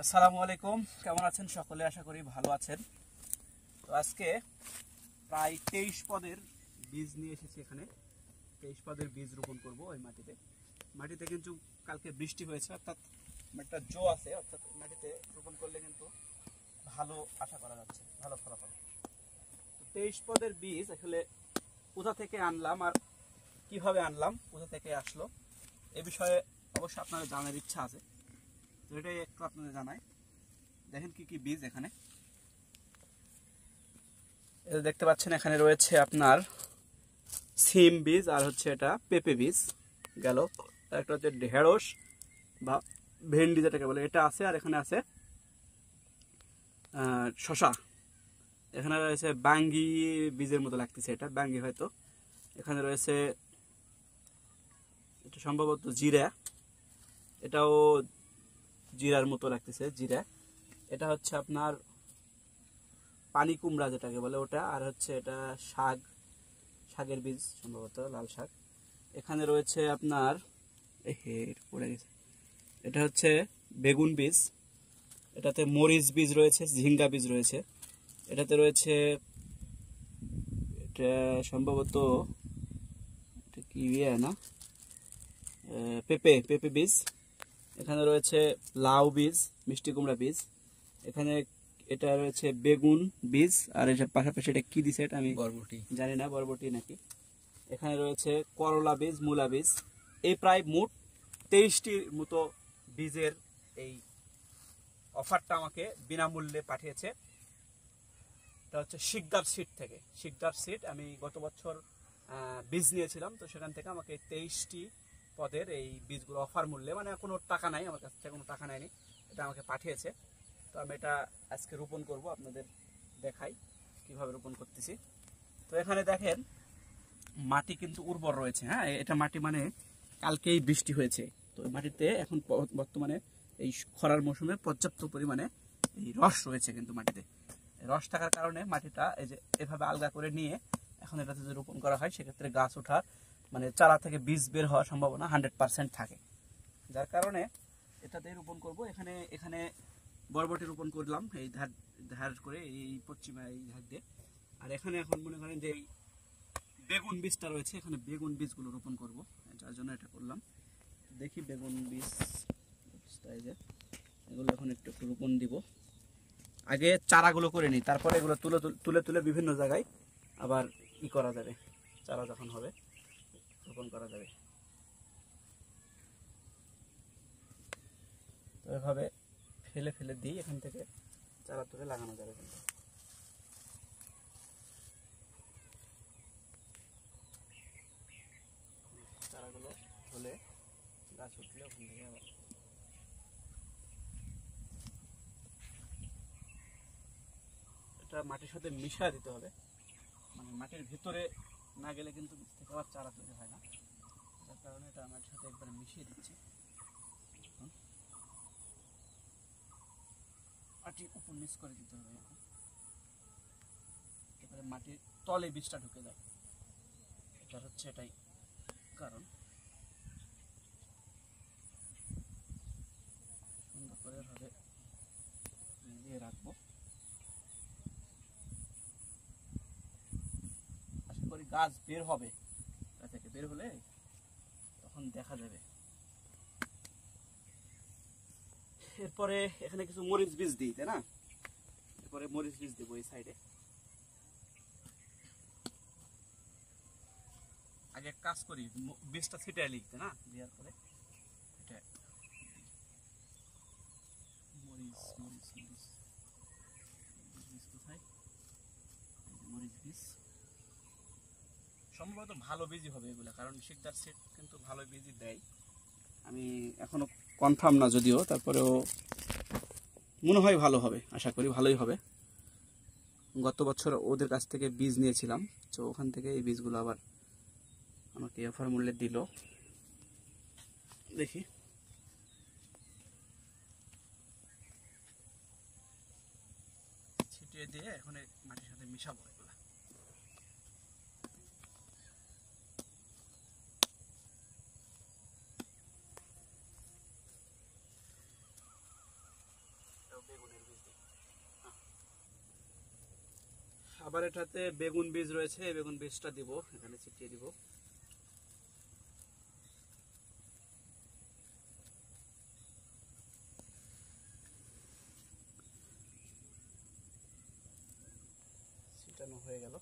আসসালামু আলাইকুম, কেমন আছেন সকলে? আশা করি ভালো আছেন। তো আজকে প্রায় 23 পদের বীজ নিয়ে এসেছি এখানে। 23 পদের বীজ রোপণ করব ওই মাটিতে কিন্তু কালকে বৃষ্টি হয়েছে, অর্থাৎ একটা জো আছে, অর্থাৎ মাটিতে রোপণ করলে কিন্তু ভালো আশা করা যাচ্ছে, ভালো ফলাফল। তো 23 পদের বীজ আসলে কোথা থেকে আনলাম আর কিভাবে আনলাম, কোথা থেকে আসলো, এ বিষয়ে অবশ্যই আপনাদের জানার ইচ্ছা আছে। তো এটাই একটু আপনাদের জানাই। দেখেন কি কি বীজ এখানে দেখতে পাচ্ছেন। এখানে রয়েছে আপনার সিম বীজ, আর হচ্ছে এটা পেঁপে বীজ গেল। একটা হচ্ছে ঢেঁড়স বা ভেন্ডি যেটাকে বলে, এটা আছে। আর এখানে আছে শশা। এখানে রয়েছে বাঙ্গি বীজের মতো লাগতেছে, এটা বাঙ্গি হয়তো। এখানে রয়েছে এটা সম্ভবত জিরা, এটাও জিরার মতো লাগতেছে, জিরা। এটা হচ্ছে আপনার পানি কুমড়া যেটাকে বলে ওটা। আর হচ্ছে এটা শাকের বীজ, সম্ভবত লাল শাক। এখানে রয়েছে আপনার পড়ে গেছে, এটা হচ্ছে বেগুন বীজ। এটাতে মরিচ বীজ রয়েছে, ঝিঙ্গা বীজ রয়েছে। এটাতে রয়েছে এটা সম্ভবত এটা কি না পেঁপে বীজ। এখানে রয়েছে লাউ বীজ, মিষ্টি কুমড়া বীজ। এখানে এটা রয়েছে বেগুন বীজ। আর এটার পাশাপাশি এটা কি দিছে এটা আমি বরবটি জানি না, বরবটি নাকি। এখানে রয়েছে করলা বীজ, মূলা বীজ। এই প্রায় মোট 23টির মতো বীজের এই অফারটা আমাকে বিনামূল্যে পাঠিয়েছে। এটা হচ্ছে শিকদার সিড থেকে। শিকদার সিড আমি গত বছর বীজ নিয়েছিলাম, তো সেখান থেকে আমাকে 23টি পদের এই বীজগুলো অফার মূল্যে, মানে কোনো টাকা নাই আমার কাছ থেকে, কোনো টাকা নেয়নি, এটা আমাকে পাঠিয়েছে। তো আমি এটা আজকে রোপণ করব, আপনাদের দেখাই কিভাবে রোপণ করতেছি। তো এখানে দেখেন মাটি কিন্তু উর্বর রয়েছে। হ্যাঁ, এটা মাটি মানে কালকেই বৃষ্টি হয়েছে, তো মাটিতে এখন বর্তমানে এই খরার মৌসুমে পর্যাপ্ত পরিমাণে এই রস রয়েছে কিন্তু মাটিতে। রস থাকার কারণে মাটিটা এই যে এভাবে আলগা করে নিয়ে এখন এটাতে যদি রোপণ করা হয়, সেক্ষেত্রে গাছ ওঠার মানে চারা থেকে বীজ বের হওয়ার সম্ভাবনা 100% থাকে। যার কারণে এটাতে রোপণ করব। এখানে বরবটি রোপণ করলাম এই ধার করে, এই পশ্চিমা এই ধার দিয়ে। আর এখানে এখন মনে করেন যে বেগুন বীজটা রয়েছে, এখানে বেগুন বীজগুলো রোপণ করব, যার জন্য এটা করলাম। দেখি বেগুন বীজ এগুলো এখন একটু রোপণ দিব। আগে চারাগুলো করে নিই, তারপরে এগুলো তুলে তুলে বিভিন্ন জায়গায় আবার করা যাবে, চারা যখন হবে রোপণ করা যাবে। তো এভাবে ফেলে ফেলে দিই, এখান থেকে চারা তুলে লাগানো যাবে। কিন্তু চারাগুলো হলে গাছ উঠলে ওখান থেকে আবার এটা মাটির সাথে মিশিয়ে দিতে হবে, মানে মাটির ভিতরে না গেলে কিন্তু থেকে আবার চারা তৈরি হয় না। যার কারণে এটা মাটির সাথে একবার মিশিয়ে দিচ্ছি। মাটি উপর নিচ করে দিতে হবে, এবারে মাটির তলে বীজটা ঢুকে যায়। এটা হচ্ছে এটাই কারণ। সুন্দর করে এভাবে দিয়ে রাখবো। আশা করি গাছ বের হবে, তা থেকে বের হলে তখন দেখা যাবে। এরপরে এখানে কিছু মরিচ বীজ দিই, তাই না? এরপরে মরিচ বীজ দেবো এই সাইডে। আগে এক কাজ করি, বীজটা ছিটায় লিখতে না, দেওয়ার পরে এটা মরিচ মরিচ মরিচ বীজ কোথায়? মরিচ বীজ সম্ভবত ভালো বীজই হবে এগুলো, কারণ শিকদার সিড কিন্তু ভালো বীজই দেয়। আমি এখনো কনফার্ম না যদিও, তারপরেও মনে হয় ভালো হবে, আশা করি ভালোই হবে। গত বছর ওদের কাছ থেকে বীজ নিয়েছিলাম, তো ওখান থেকে এই বীজগুলো আবার আমাকে অফার মূল্যে দিল। দেখি ছিটিয়ে দিয়ে এখন মাটির সাথে মিশাবো এগুলা। আবার এটাতে বেগুন বীজ রয়েছে, এই বেগুন বীজটা দিব, এখানে ছিটিয়ে দিব। ছিটানো হয়ে গেল।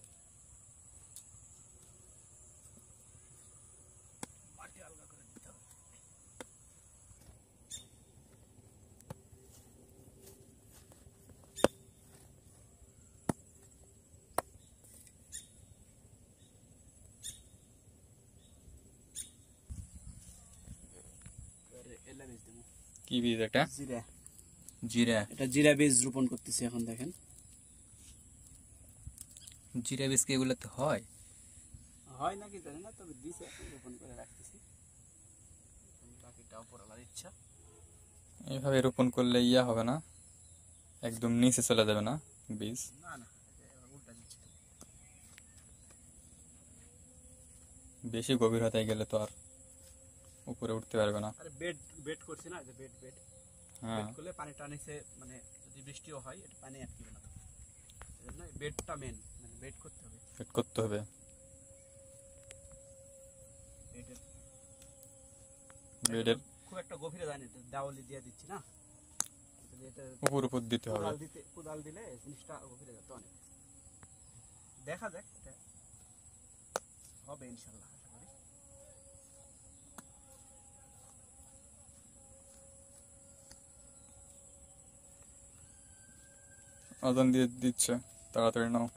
মাটি আলগা করে দিতে হবে। কি বীজ এটা? জিরা। জিরা। এটা জিরা বীজ রোপণ করতেছি এখন, দেখেন। জিরা বীজ কি এগুলোতে হয়? হয় নাকি জানি না, তবে দিছে, রোপণ করে রাখতেছি। বাকিটা উপরওয়ালার ইচ্ছা। এইভাবে রোপণ করলে ইয়া হবে না, একদম নিচে চলে যাবে না বীজ? না না, উল্টা দিচ্ছি। বেশি গভীরতায় গেলে তো আর উপরে উঠতে পারবে না। আরে বেড বেড করছি না, যে বেড বেড হ্যাঁ, বেড করলে পানিটা নিচে, মানে যদি বৃষ্টিও হয় এটা পানি আটকিবে না। এজন্য বেডটা মেন, মানে বেড করতে হবে। সেট করতে হবে। বেডের বেডের খুব একটা গভীরে যায়নি, দেওয়ালি দিয়ে দিচ্ছি না, এটা উপর দিতে হবে। কোদাল দিলে জিনিসটা গভীরে যেত অনেক। দেখা যাক, এটা হবে ইনশাল্লাহ, আশা করি। আজান দিয়ে দিচ্ছে, তাড়াতাড়ি নাও।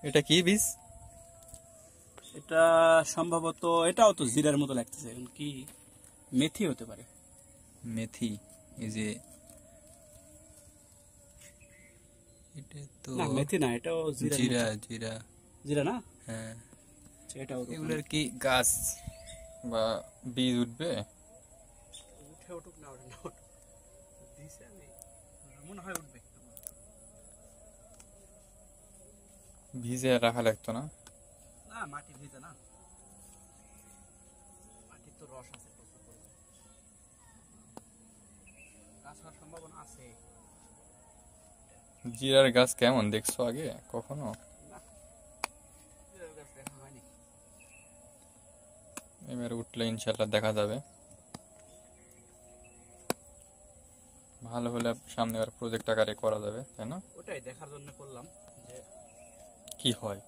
এটা কি বীজ? এটা সম্ভবত, এটাও তো জিরার মতো লাগতেছে, এখন কি মেথি হতে পারে। মেথি। এই যে এটা তো না, মেথি না, এটাও জিরা। জিরা। জিরা, জিরা না? হ্যাঁ। এটাও এগুলোর কি গাছ বা বীজ উঠবে? উঠে উঠুক না, ওঠে না উঠুক, দিছে আমি মনে হয় উঠবে। ভিজে রাখা লাগতো না? না, মাটি ভিজে না, মাটির তো রস আছে প্রচুর পরিমাণে, গাছ হওয়ার সম্ভাবনা আছে। জিরার গাছ কেমন দেখছো আগে কখনো? না, জিরার গাছ দেখা হয়নি। এবার উঠলে ইনশাল্লাহ দেখা যাবে। ভালো হলে সামনে আর প্রজেক্ট আকারে করা যাবে, তাই না? ওটাই দেখার জন্য করলাম যে কি হয়।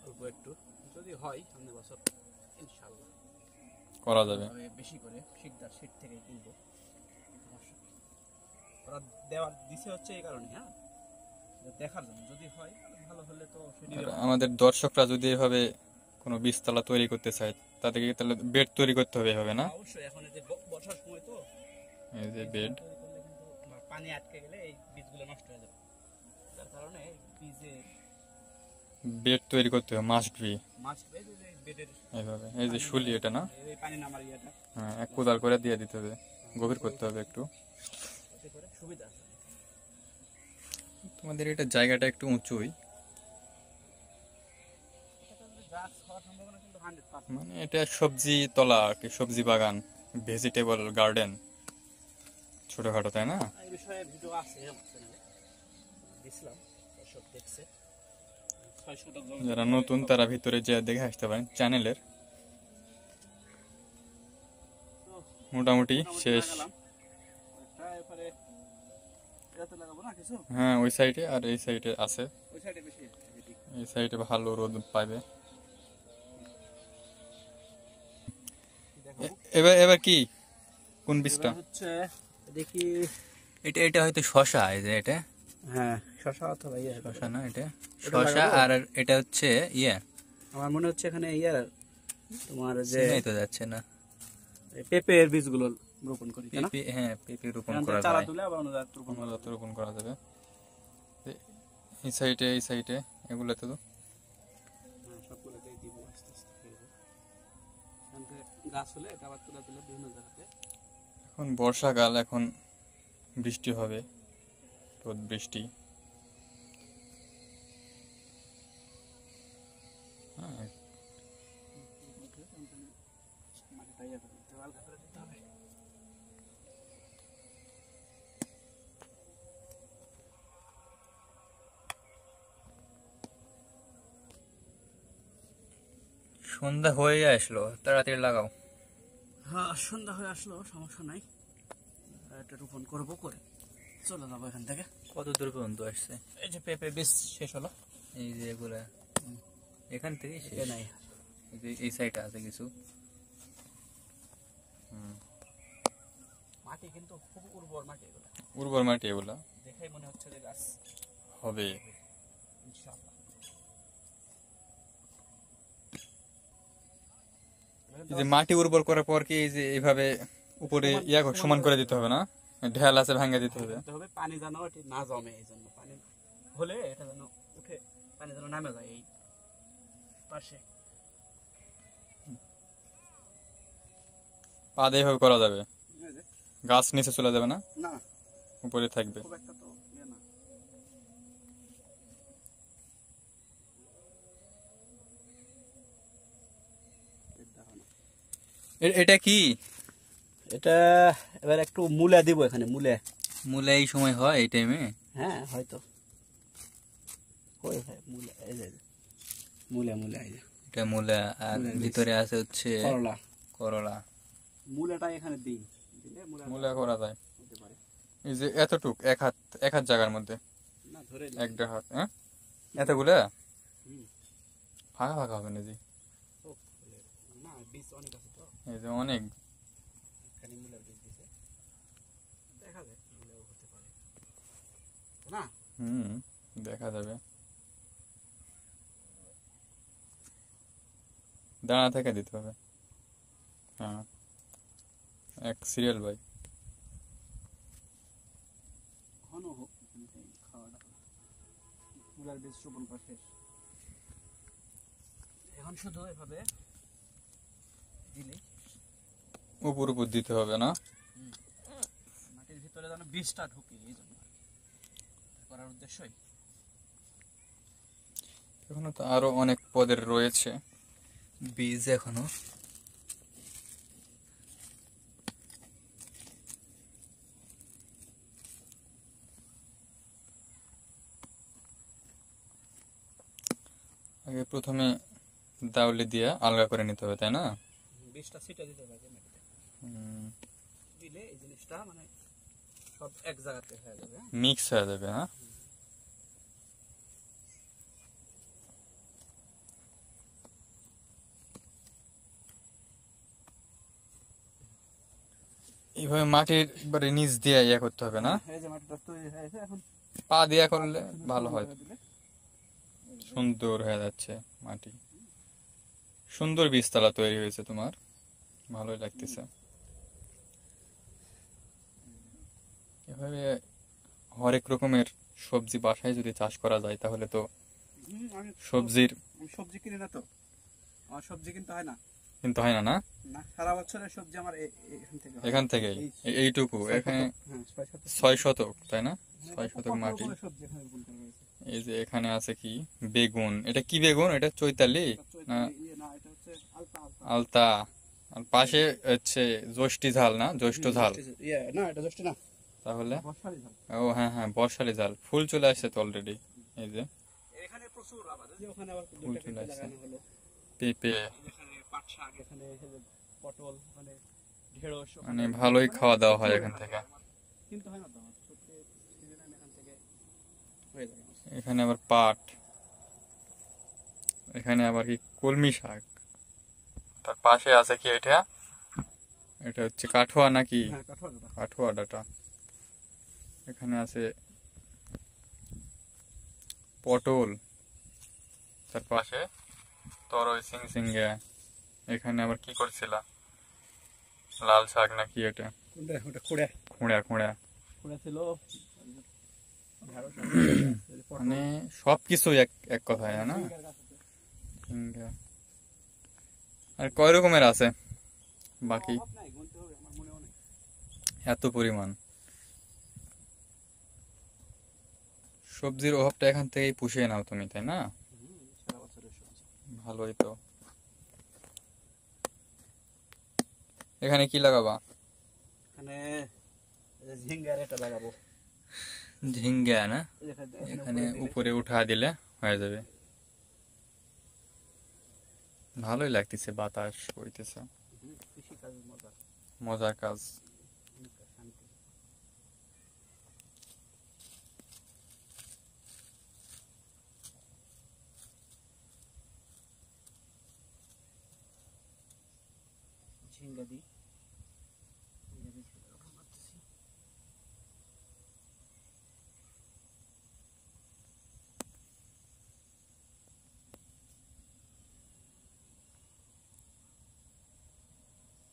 অল্প একটু যদি হয় সামনের বছর ইনশাল্লাহ করা যাবে। বেশি করে শিকদার শীত থেকে কিনবো। ওরা দেওয়ার দিছে হচ্ছে এই কারণে, হ্যাঁ, দেখার জন্য, যদি হয় ভালো হলে তো আমাদের দর্শকরা যদি এভাবে কোনো বীজতলা তৈরি করতে চায়, তাদেরকে তাহলে বেড তৈরি করতে হবে, হবে না? অবশ্যই। এখন এই যে বর্ষার সময় তো, এই যে বেড, পানি আটকে গেলে এই বীজগুলো নষ্ট হয়ে যাবে, তার কারণে বীজে বেড তৈরি করতে হবে, মাস্ট বি। বেডের এইভাবে, এই যে শুলি এটা না, এই পানি নামার ইয়েটা, হ্যাঁ, এক কোদাল করে দিয়ে দিতে হবে, গভীর করতে হবে একটু। এতে করে সুবিধা আছে। তোমাদের এটা জায়গাটা একটু উঁচুই, গাছ হওয়ার সম্ভাবনা কিন্তু 100%। মানে এটা সবজি তলা আর কি, সবজি বাগান, ভেজিটেবল গার্ডেন ছোটখাটো, তাই না? এই বিষয়ে ভিডিও আছে আমার চ্যানেলে, দিছিলাম, দর্শক দেখছে। 6 শতক জমি, যারা নতুন তারা ভিতরে যে দেখে আসতে পারেন চ্যানেলের। মোটামুটি শেষ। হ্যাঁ, ওই সাইডে আর এই সাইডে আছে। এই সাইডে ভালো রোদ পাবে। এবার এবার কি কোন বীজটা হচ্ছে দেখি, এটা হয়তো শশা। এই যে এটা, হ্যাঁ, শশা অথবা ইয়ে, শশা না, এটা শশা। আর এটা হচ্ছে ইয়ে, আমার মনে হচ্ছে এখানে ইয়ে তোমার যে তো যাচ্ছে না, পেঁপের বীজগুলো রোপণ করি, তাই না? হ্যাঁ, পেঁপে রোপণ করা চারা যায়, তুলে আবার অন্য জায়গায় রোপণ করা যাবে। এই সাইডে এগুলোতে তো সবগুলোতেই দিব, আস্তে আস্তে দিব। এখান থেকে গাছ হলে এটা আবার তুলে তুলে বিভিন্ন জায়গাতে। এখন বর্ষাকাল, এখন বৃষ্টি হবে, রোদ বৃষ্টি। হ্যাঁ, মাটিটা ইয়ে করে দিতে হবে, হালকা করে দিতে হবে। সন্ধ্যা হয়ে আসলো, তাড়াতাড়ি লাগাও। হ্যাঁ, সন্ধ্যা হয়ে আসলো, সমস্যা নাই। এটা রোপণ করবো, করে চলে যাবো এখান থেকে। কত দূর পর্যন্ত আসছে? এই যে পেঁপে বীজ শেষ হলো, এই যে এগুলা এখান থেকে শেষ। নাই, এই সাইডে আছে কিছু। মাটি কিন্তু খুব উর্বর মাটি, এগুলো উর্বর মাটি, এগুলা দেখেই মনে হচ্ছে যে গাছ হবে ইনশাআল্লাহ। এই যে মাটি উর্বর করার পর কি এই যে এইভাবে উপরে সমান করে দিতে হবে না? ঢেল আছে, ভাঙে দিতে হবে। পানি যেন এটি না জমে, এই জন্য পানি হলে এটা যেন উঠে, পানি যেন নামে যায় এই পাশে। পা দিয়ে এইভাবে করা যাবে, গাছ নিচে চলে যাবে না, না উপরে থাকবে। খুব একটা তো ইয়ে না। এটা কি? এটা এবার একটু মূলা দিব এখানে, মূলা। মূলা এই সময় হয় এই টাইমে? হ্যাঁ হয়তো মূলা, এই যে মূলা, মূলা এই যে এটা মূলা। আর ভিতরে আছে হচ্ছে করলা। করলা। মূলাটা এখানে দিই, দিলে মূলা করা যায়। হতে পারে। এই যে এতটুক, এক হাত জায়গার মধ্যে, না ধরে 1.5 হাত। হ্যাঁ, এতগুলা হুম। ফাঁকা ফাঁকা হবে না জি? না, বীজ অনেক আছে তো, এই যে অনেক। এখানে মূলার বীজ দিছে, দেখা যায় মূলাও হতে পারে না। দেখা যাবে। দানা থেকে দিতে হবে। হ্যাঁ, এক সিরিয়াল বাই। ঘন হোক খাওয়াটা, মূলার বীজ রোপণ করা শেষ। এখন শুধু এভাবে দিলেই উপর উপর দিতে হবে না? মাটির ভিতরে যেন বীজটা ঢুকে, এই জন্য করার উদ্দেশ্যই। এখনো তো আরো অনেক পদের রয়েছে বীজ এখনো। আগে প্রথমে দাউলি দিয়ে আলগা করে নিতে হবে, তাই না? বীজটা ছিটে দিতে হবে মাটিতে, দিলে এই জিনিসটা মানে সব এক জায়গাতে হয়ে যাবে, মিক্স হয়ে যাবে। হ্যাঁ, এইভাবে মাটির এবারে নিচ দিয়ে করতে হবে না? এই যে মাটিটা তৈরি হয়েছে, এখন পা দিয়ে করলে ভালো হয়, সুন্দর হয়ে যাচ্ছে মাটি। সুন্দর বীজতলা তৈরি হয়েছে তোমার, ভালোই লাগতেছে। এভাবে হরেক রকমের সবজি বাসায় যদি চাষ করা যায় তাহলে তো সবজির। সবজি কিনি না তো, আমার সবজি কিনতে হয় না। কিন্তু হয় না, না সারা বছরের সবজি আমার এখান থেকেই। এইটুকু এখানে 6 শতক, তাই না? 6 শতক মাটি। এই যে এখানে আছে কি বেগুন, এটা কি বেগুন? এটা চৈতালি না আলতা? আর পাশে হচ্ছে জ্যৈষ্ঠী ঝাল, না জ্যৈষ্ঠ ঝাল? না, এটা জ্যৈষ্ঠ না, তাহলে ও হ্যাঁ হ্যাঁ, বর্ষালি ঝাল। ফুল চলে আসছে তো অলরেডি। এই যে এখানে প্রচুর আবাদ, ওখানে আবার ফুল চলে আসছে। পেঁপে, পাট শাক, এখানে পটল, মানে ঢেঁড়স, মানে ভালোই খাওয়া দাওয়া হয় এখান থেকে। কিন্তু হয় না তো, এখান থেকে হয়ে যায়। এখানে আবার পাট, এখানে আবার কি কলমি শাক। তার পাশে আছে কি এটা? এটা হচ্ছে কাঠুয়া নাকি? কাঠুয়া ডাটা। এখানে আছে পটল, তার পাশে তরই সিংসিঙ্গা। এখানে আবার কি করছিল? লাল শাক নাকি এটা? খুঁড়া খুঁড়া ছিল। মানে সবকিছু এক কথায়, না? আর কয় রকমের আছে বাকি? এত পরিমাণ সবজির অভাবটা এখান থেকেই পুষিয়ে নাও তুমি, তাই না? ভালোই তো। এখানে কি লাগাবা? এখানে ঝিঙ্গার এটা লাগাবো। ঝিঙ্গা না? এখানে উপরে উঠা দিলে হয়ে যাবে। ভালোই লাগতেছে, বাতাস বইতেছে, কৃষি কাজ মজা, মজার কাজ। অনেক শান্তি। ঝিঙ্গা দিই,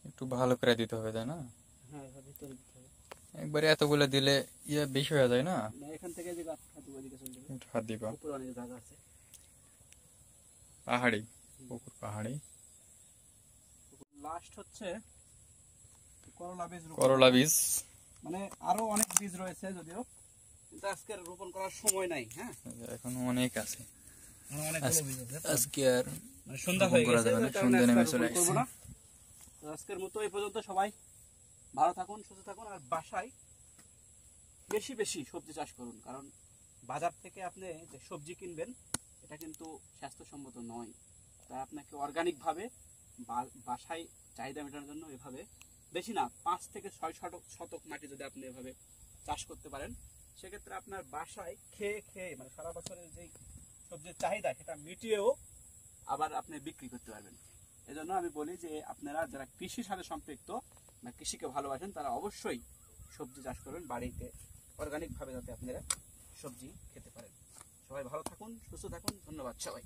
একটু ভালো করে দিতে হবে, তাই না? হ্যাঁ এবার ভিতরে দিতে হবে। একবারে এতগুলো দিলে ইয়ে বেশি হয়ে যায় না? না এখান থেকে যে গাছ খাতে ওইদিকে চলে যাবে, একটু হাত দিবা। উপরে অনেক জায়গা আছে। পাহাড়ি পুকুর, পাহাড়ি। লাস্ট হচ্ছে করলা বীজ রোপণ করলা করা। বীজ। মানে আরো অনেক বীজ রয়েছে যদিও, কিন্তু আজকে আর রোপণ করার সময় নাই। হ্যাঁ এখন অনেক আছে, অনেকগুলো বীজ আছে, আজকে আর মানে সন্ধ্যা হয়ে রোপণ করা গেছে, যাবে না, যার কারণে সন্ধ্যা আজকে নেমে আর চলে রোপণ করবো আসছে। না। তো আজকের মতো এই পর্যন্ত। সবাই ভালো থাকুন, সুস্থ থাকুন, আর বাসায় বেশি বেশি সবজি চাষ করুন। কারণ বাজার থেকে আপনি যে সবজি কিনবেন এটা কিন্তু স্বাস্থ্যসম্মত নয়। তাই আপনাকে অর্গানিক ভাবে বাসায় চাহিদা মেটানোর জন্য এভাবে বেশি না 5 থেকে 6 শতক মাটি যদি আপনি এভাবে চাষ করতে পারেন, সেক্ষেত্রে আপনার বাসায় খেয়ে খেয়ে মানে সারা বছরের যে সবজির চাহিদা সেটা মিটিয়েও আবার আপনি বিক্রি করতে পারবেন। এজন্য আমি বলি যে আপনারা যারা কৃষির সাথে সম্পৃক্ত বা কৃষিকে ভালোবাসেন তারা অবশ্যই সবজি চাষ করবেন বাড়িতে, অর্গানিক ভাবে, যাতে আপনারা সবজি খেতে পারেন। সবাই ভালো থাকুন, সুস্থ থাকুন, ধন্যবাদ সবাই।